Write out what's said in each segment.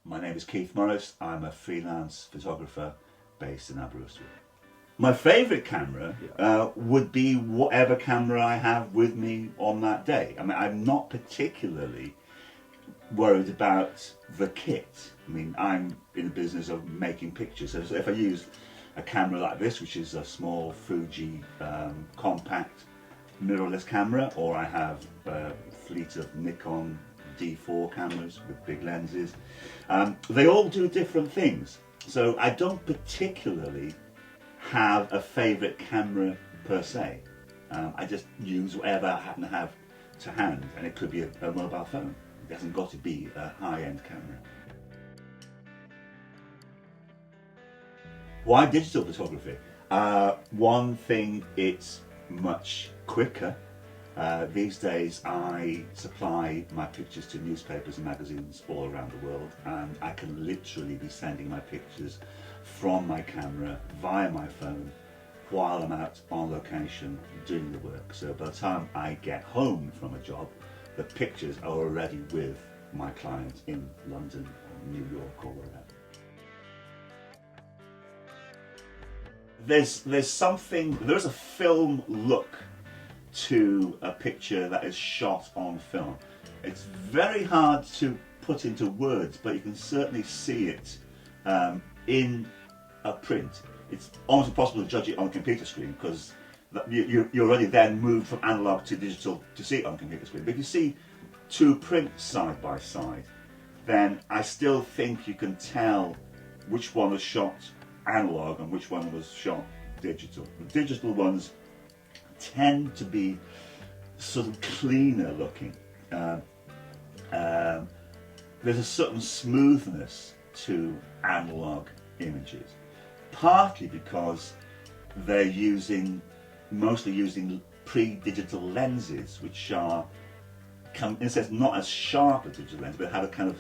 My name is Keith Morris. I'm a freelance photographer based in Aberystwyth. My favourite camera would be whatever camera I have with me on that day. I mean, I'm not particularly worried about the kit. I mean, I'm in the business of making pictures. So if I use a camera like this, which is a small Fuji compact mirrorless camera, or I have a fleet of Nikon D4 cameras with big lenses, they all do different things. So I don't particularly have a favourite camera per se. I just use whatever I happen to have to hand, and it could be a mobile phone. It hasn't got to be a high-end camera. Why digital photography? One thing, it's much quicker. These days I supply my pictures to newspapers and magazines all around the world, and I can literally be sending my pictures from my camera via my phone while I'm out on location doing the work. So by the time I get home from a job, the pictures are already with my client in London or New York or wherever. There's a film look to a picture that is shot on film. It's very hard to put into words, but you can certainly see it in a print. It's almost impossible to judge it on a computer screen because you already then moved from analog to digital to see it on a computer screen. But if you see two prints side by side, then I still think you can tell which one was shot analog and which one was shot digital. The digital ones tend to be sort of cleaner looking. There's a certain smoothness to analog images, partly because they're mostly using pre-digital lenses, which are, in a sense, not as sharp as digital lenses, but have a kind of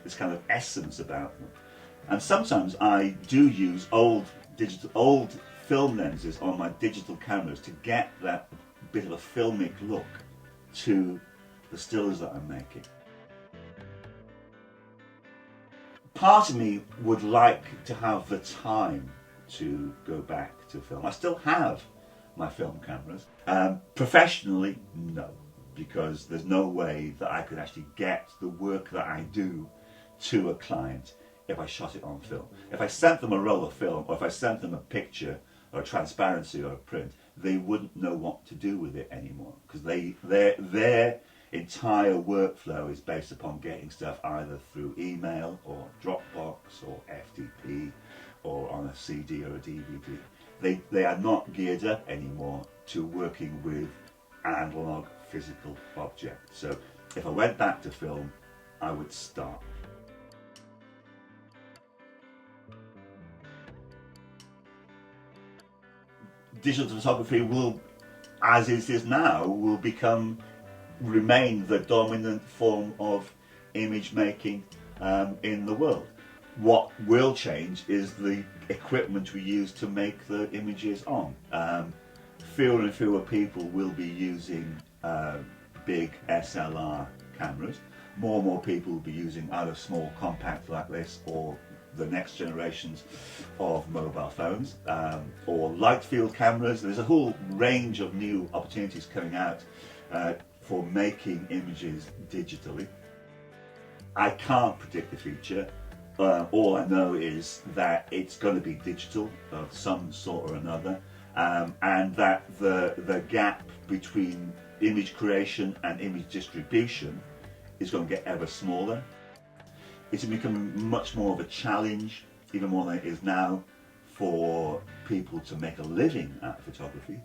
this kind of essence about them. And sometimes I do use old film lenses on my digital cameras to get that bit of a filmic look to the stills that I'm making. Part of me would like to have the time to go back to film. I still have my film cameras. Professionally, no, because there's no way that I could actually get the work that I do to a client if I shot it on film. If I sent them a roll of film, or if I sent them a picture or a transparency or a print, they wouldn't know what to do with it anymore, because their entire workflow is based upon getting stuff either through email or Dropbox or FTP or on a CD or a DVD. They are not geared up anymore to working with analog physical objects. So if I went back to film, I would start. Digital photography will, as it is now, will remain the dominant form of image making in the world. What will change is the equipment we use to make the images on. Fewer and fewer people will be using big SLR cameras. More and more people will be using either small compact like this or the next generations of mobile phones, or light field cameras. There's a whole range of new opportunities coming out for making images digitally. I can't predict the future. All I know is that it's going to be digital of some sort or another, and that the gap between image creation and image distribution is going to get ever smaller. It's become much more of a challenge, even more than it is now, for people to make a living at photography,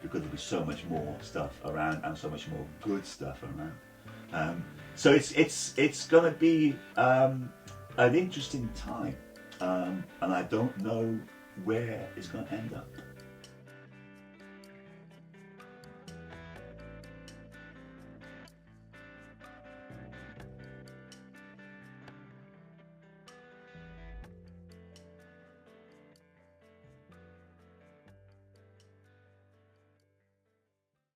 because there'll be so much more stuff around and so much more good stuff around. So it's going to be an interesting time, and I don't know where it's going to end up.